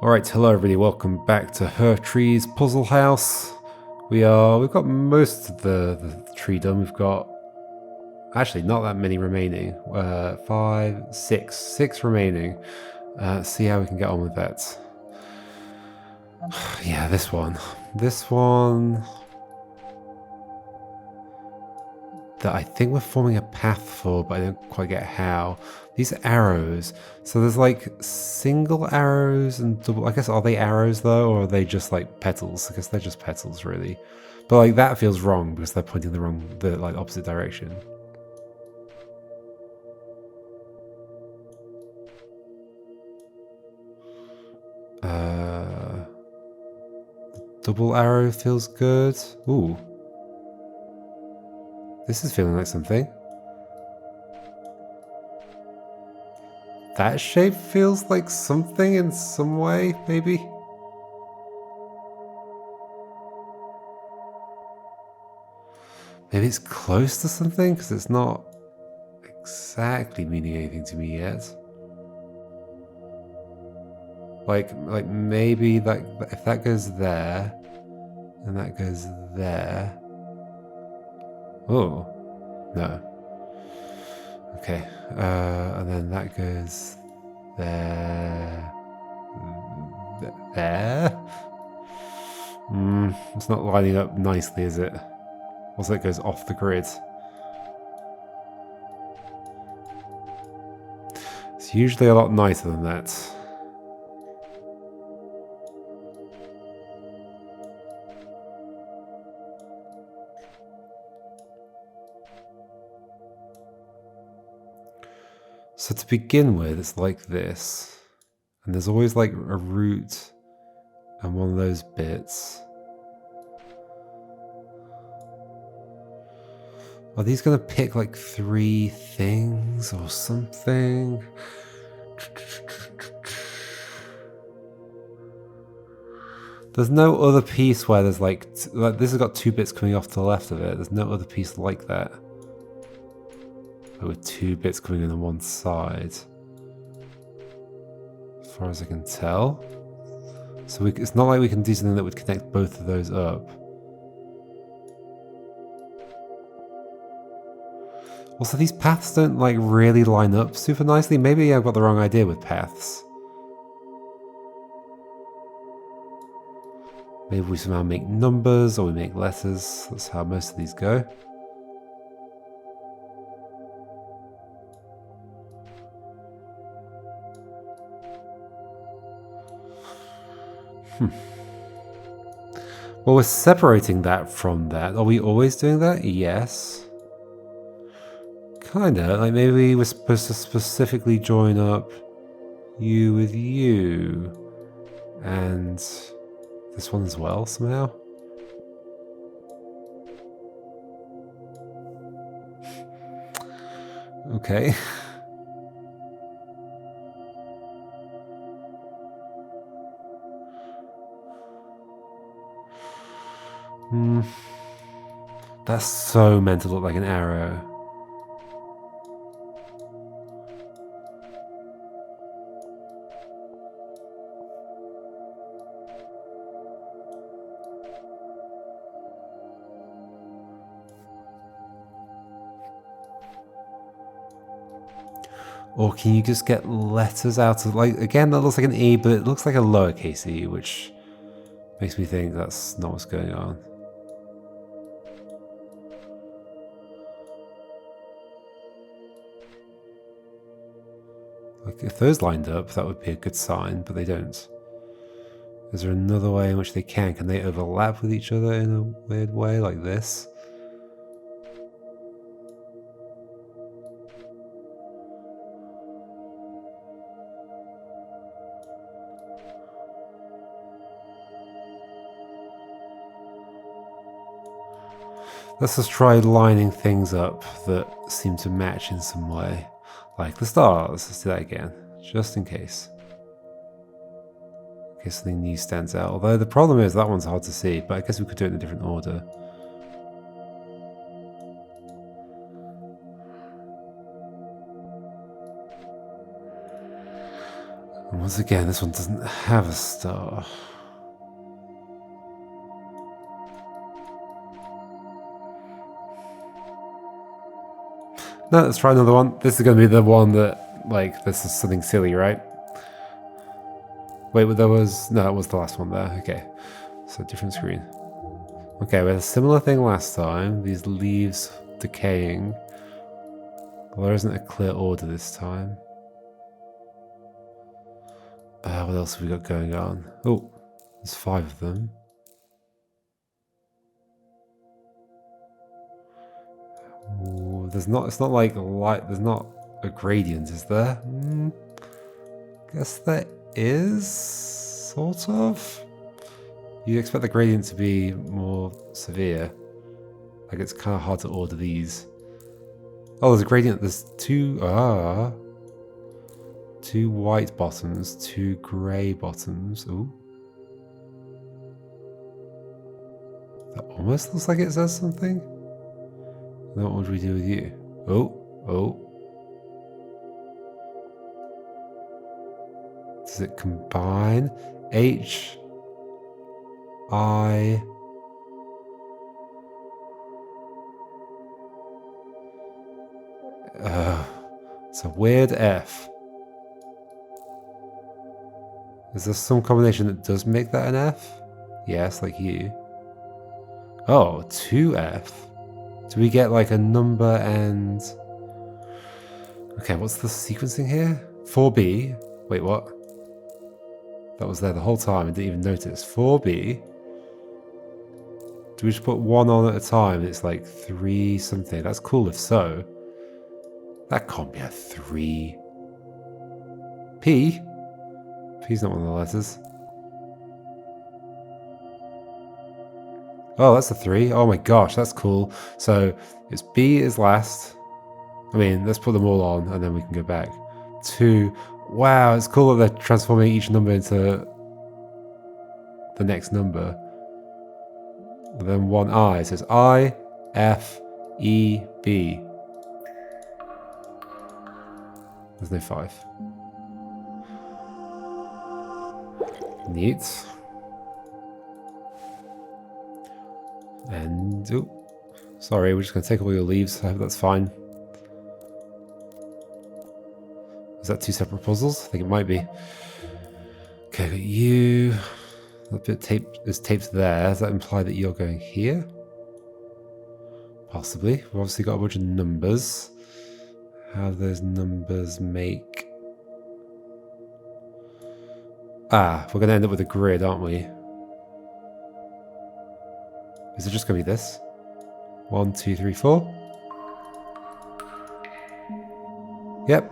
Alright, hello everybody, welcome back to Hertree's Puzzle House. We've got most of the tree done. We've got actually not that many remaining. Six remaining. See how we can get on with that. Yeah, this one that I think we're forming a path for, but I don't quite get how. These arrows, so there's like single arrows and double, I guess, are they arrows though, or are they just like petals? I guess they're just petals really. But like that feels wrong because they're pointing the like opposite direction. Double arrow feels good. Ooh. This is feeling like something. That shape feels like something in some way, maybe? Maybe it's close to something, because it's not exactly meaning anything to me yet. Like maybe that if that goes there, and that goes there. Oh, no. Okay, and then that goes there. There? It's not lining up nicely, is it? Also, it goes off the grid. It's usually a lot nicer than that. So to begin with, it's like this. And there's always like a root and one of those bits. Are these going to pick like 3 things or something? There's no other piece where there's like this has got 2 bits coming off to the left of it. There's no other piece like that. With 2 bits coming in on one side. As far as I can tell. So it's not like we can do something that would connect both of those up. Also, these paths don't like really line up super nicely. Maybe I've got the wrong idea with paths. Maybe we somehow make numbers or we make letters. That's how most of these go. Well, we're separating that from that. Are we always doing that? Yes. Kinda. Like maybe we're supposed to specifically join up you with you. And this one as well, somehow. Okay. That's so meant to look like an arrow. Or can you just get letters out of, like, again, that looks like an E, but it looks like a lowercase e, which makes me think that's not what's going on. Like, if those lined up, that would be a good sign, but they don't. Is there another way in which they can? Can they overlap with each other in a weird way, like this? Let's just try lining things up that seem to match in some way. Like the stars. Let's do that again, just in case. In case something new stands out. Although the problem is that one's hard to see, but I guess we could do it in a different order. And Once again, this one doesn't have a star. No, let's try another one. This is going to be the one that, like, this is something silly, right? Wait, but there was... No, that was the last one there. Okay. So, different screen. Okay, we had a similar thing last time. These leaves decaying. Well, there isn't a clear order this time. What else have we got going on? Oh, there's 5 of them. Ooh, there's not... It's not like light... There's not a gradient, is there? Guess there is... Sort of? You'd expect the gradient to be more severe. Like, it's kind of hard to order these. Oh, there's a gradient. There's 2... 2 white bottoms, 2 grey bottoms. Ooh. That almost looks like it says something. Then what would we do with you? Oh. Does it combine? H... I... It's a weird F. Is there some combination that does make that an F? Yes, like you. Oh, 2F. Do we get like a number and... Okay, what's the sequencing here? 4B. Wait, what? That was there the whole time. I didn't even notice. 4B. Do we just put 1 on at a time? It's like 3 something. That's cool if so. That can't be a 3. P? P's not one of the letters. Oh, that's a 3. Oh my gosh, that's cool. So it's B is last. I mean, let's put them all on and then we can go back. 2. Wow, it's cool that they're transforming each number into the next number. And then 1 I. So it's I, F, E, B. There's no 5. Neat. And, oh, sorry, we're just going to take all your leaves. I hope that's fine. Is that 2 separate puzzles? I think it might be. Okay, got you. A bit of tape is taped there. Does that imply that you're going here? Possibly. We've obviously got a bunch of numbers. How do those numbers make... Ah, we're going to end up with a grid, aren't we? Is it just going to be this? 1, 2, 3, 4? Yep.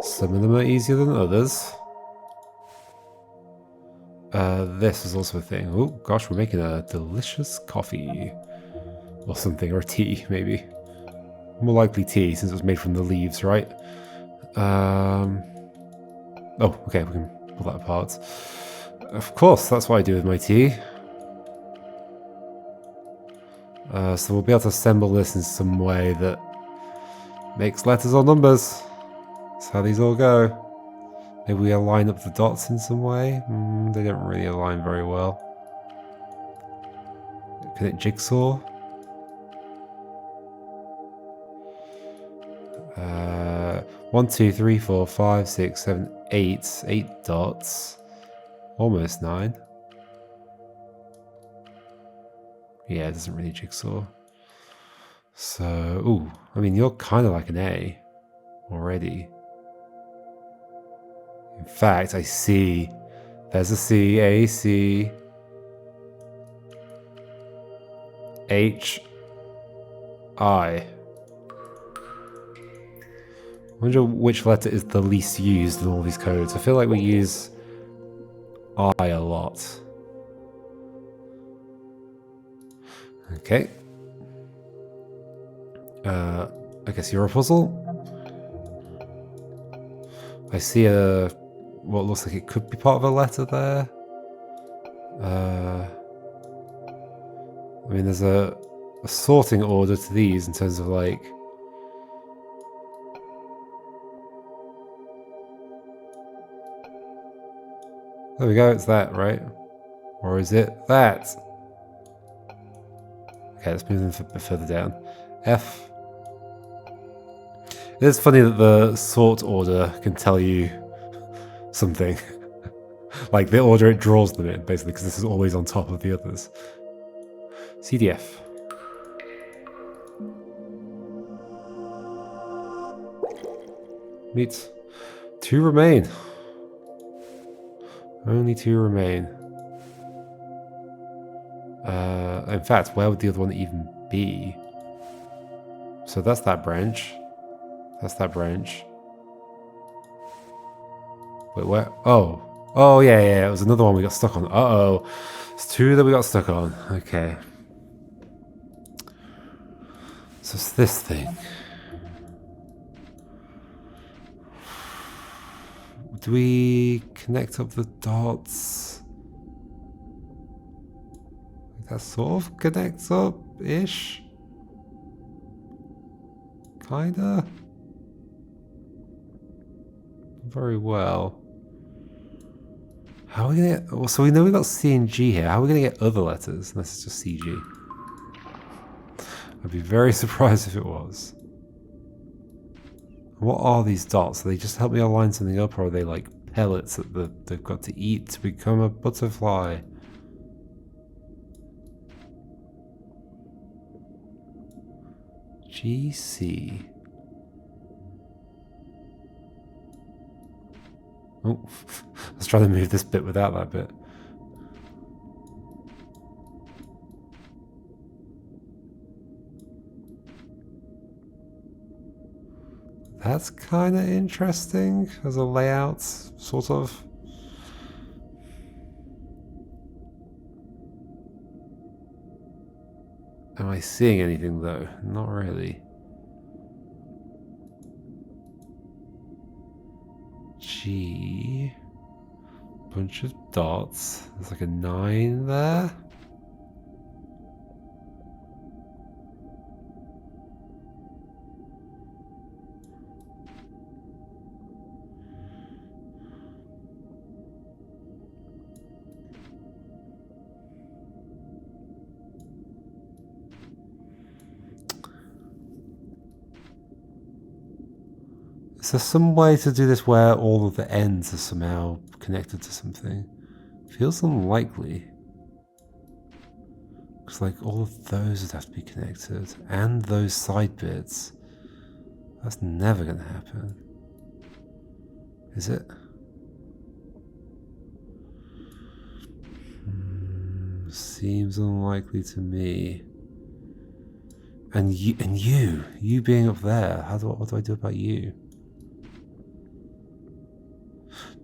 Some of them are easier than others. This is also a thing. Oh gosh, we're making a delicious coffee. Or something, or tea, maybe. More likely tea, since it was made from the leaves, right? Oh, okay, we can pull that apart. Of course, that's what I do with my tea. So we'll be able to assemble this in some way that makes letters or numbers. That's how these all go. Maybe we align up the dots in some way. They don't really align very well. Can it jigsaw? 1, 2, 3, 4, 5, 6, 7, 8. 8 dots. Almost 9. Yeah, it doesn't really jigsaw. So, ooh, I mean, you're kind of like an A already. In fact, I see. There's a C, A, C, H, I. I wonder which letter is the least used in all these codes. I feel like we use I a lot. Okay. I guess you're a puzzle. I see what looks like it could be part of a letter there. I mean, there's a sorting order to these in terms of like... There we go, it's that, right? Or is it that? Okay, let's move them a bit further down. F. It is funny that the sort order can tell you something. Like the order it draws them in, basically, because this is always on top of the others. CDF. Meet. 2 remain. Only 2 remain. In fact, where would the other one even be? So that's that branch. That's that branch. Wait, where? Oh. Oh, yeah, yeah, it was another one we got stuck on. Uh-oh. It's 2 that we got stuck on. Okay. So it's this thing. Do we connect up the dots? That sort of connects up-ish? Kinda? Very well. How are we gonna get... Well, so we know we got C and G here. How are we gonna get other letters? Unless it's just CG. I'd be very surprised if it was. What are these dots? Do they just help me align something up, or are they like pellets that they've got to eat to become a butterfly? GC. Oh, let's try to move this bit without that bit. That's kind of interesting as a layout, sort of. Am I seeing anything though? Not really. G. Bunch of dots. There's like a 9 there. Is there some way to do this where all of the ends are somehow connected to something? Feels unlikely. Because like all of those would have to be connected. And those side bits. That's never going to happen. Is it? Seems unlikely to me. And you being up there. What do I do about you?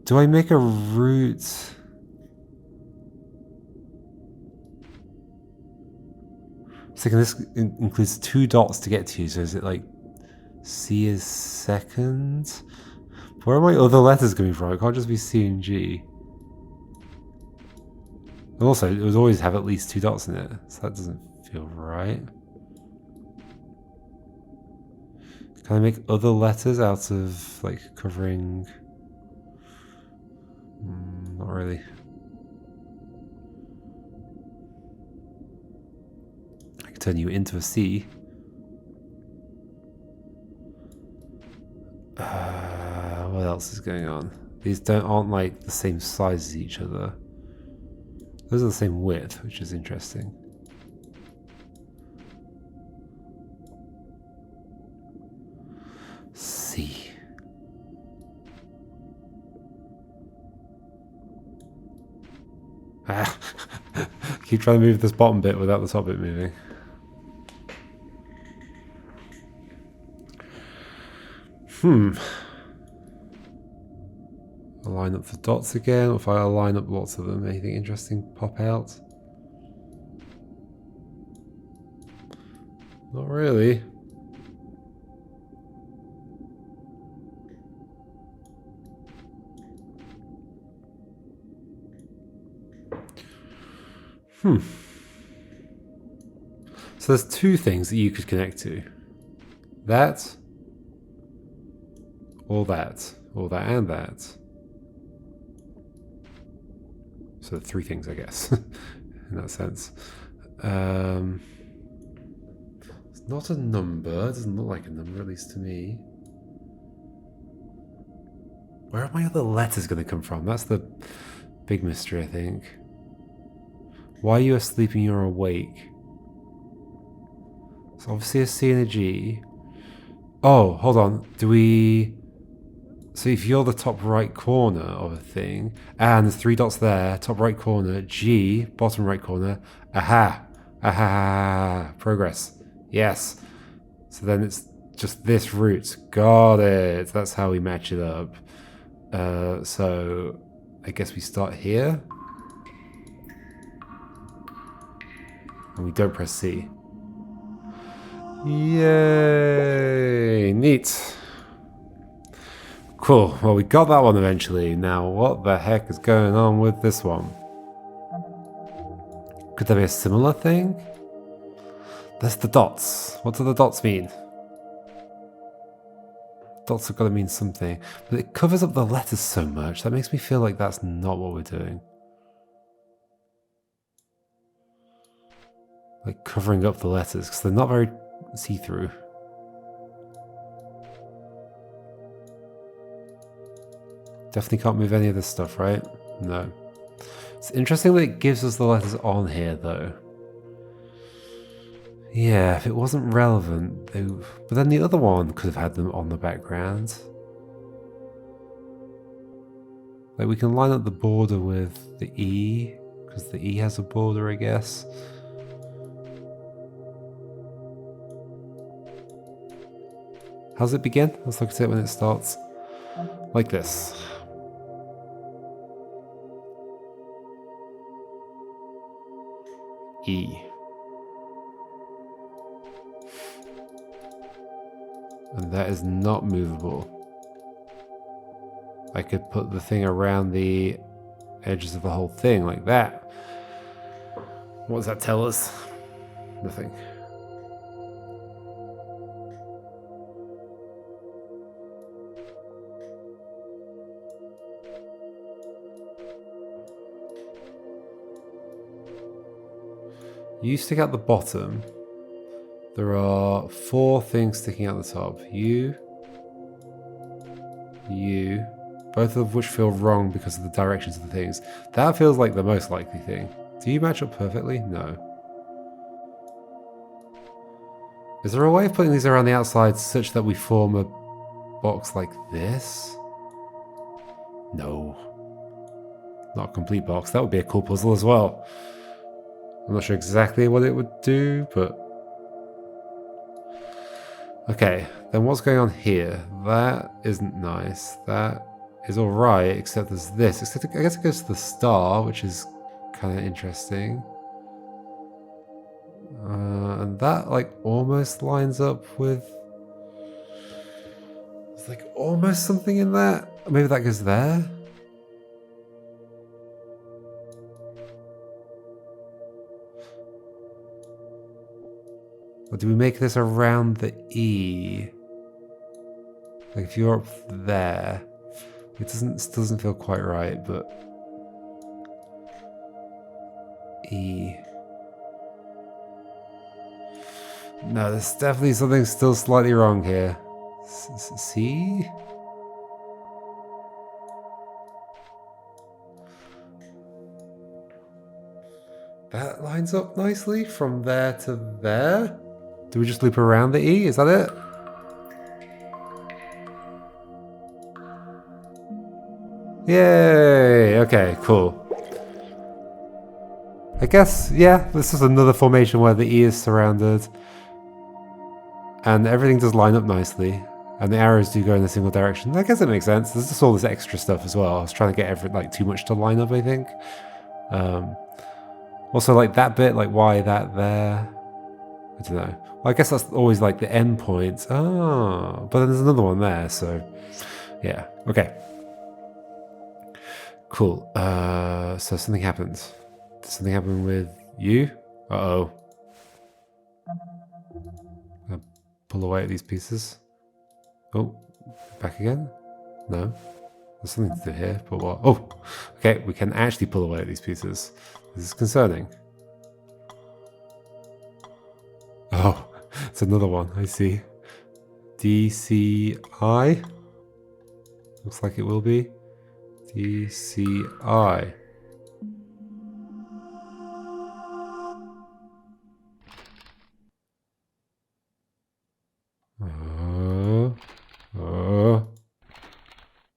Do I make a route? So this includes 2 dots to get to you, so is it like C is second? Where are my other letters coming from? It can't just be C and G. And also, it would always have at least 2 dots in it, so that doesn't feel right. Can I make other letters out of, like, covering... not really. I can turn you into a C. What else is going on? These aren't like the same size as each other. Those are the same width, which is interesting. C. Keep trying to move this bottom bit without the top bit moving. I'll line up the dots again, or if I line up lots of them, anything interesting pop out? Not really. So there's 2 things that you could connect to. That, or that, or that and that. So 3 things, I guess, in that sense. It's not a number. It doesn't look like a number, at least to me. Where are my other letters going to come from? That's the big mystery, I think. Why are you asleep and you're awake? So obviously a C and a G. Oh, hold on. Do we... So if you're the top right corner of a thing, and there's 3 dots there, top right corner, G, bottom right corner, aha, aha, progress, yes. So then it's just this route, got it, that's how we match it up. So I guess we start here, and we don't press C. Yay, neat. Cool, well we got that one eventually. Now what the heck is going on with this one? Could there be a similar thing? There's the dots. What do the dots mean? Dots have got to mean something. But it covers up the letters so much, that makes me feel like that's not what we're doing. Like covering up the letters, because they're not very see-through. Definitely can't move any of this stuff, right? No. It's interesting that it gives us the letters on here, though. Yeah, if it wasn't relevant, but then the other one could have had them on the background. Like we can line up the border with the E, because the E has a border, I guess. How does it begin? Let's look at it when it starts. Like this. E. And that is not movable. I could put the thing around the edges of the whole thing like that. What does that tell us? Nothing. You stick out the bottom. There are 4 things sticking out the top. You, both of which feel wrong because of the directions of the things. That feels like the most likely thing. Do you match up perfectly? No. Is there a way of putting these around the outside such that we form a box like this? No. Not a complete box. That would be a cool puzzle as well. I'm not sure exactly what it would do, but... Okay, then what's going on here? That isn't nice. That is alright, except there's this. Except I guess it goes to the star, which is kind of interesting. And that, like, almost lines up with... There's, like, almost something in that. Maybe that goes there? Or do we make this around the E? Like if you're up there, it still doesn't feel quite right, but E. No, there's definitely something still slightly wrong here. C? That lines up nicely from there to there. Do we just loop around the E? Is that it? Yay! Okay, cool. I guess, yeah, this is another formation where the E is surrounded. And everything does line up nicely. And the arrows do go in a single direction. I guess it makes sense. There's just all this extra stuff as well. I was trying to get too much to line up, I think. Also, like that bit, like why that there? I don't know. Well, I guess that's always like the end point. Oh, but then there's another one there, so yeah. Okay. Cool. So something happened. Did something happen with you? Uh-oh. Pull away at these pieces. Oh, back again? No. There's something to do here, but what? Oh, okay, we can actually pull away at these pieces. This is concerning. Oh, it's another one, I see. DCI? Looks like it will be. DCI.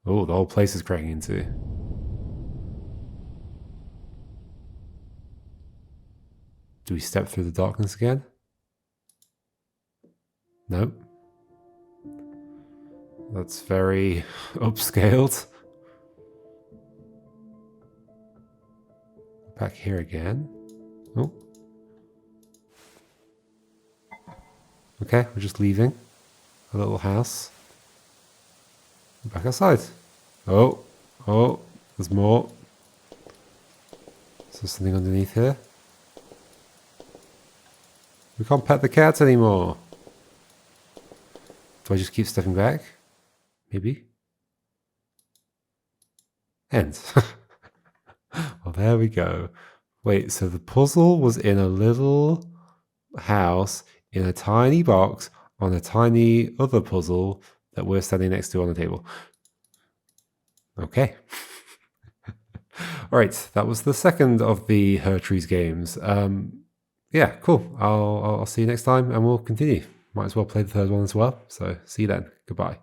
Oh, the whole place is cracking into. Do we step through the darkness again? Nope. That's very upscaled. Back here again. Oh. Okay, we're just leaving a little house. Back outside. Oh, there's more. Is there something underneath here? We can't pet the cats anymore. Do I just keep stepping back? Maybe. End. Well, there we go. Wait, so the puzzle was in a little house in a tiny box on a tiny other puzzle that we're standing next to on the table. Okay. All right, that was the second of the Hertries games. Yeah, cool. I'll see you next time and we'll continue. Might as well play the third one as well. So see you then. Goodbye.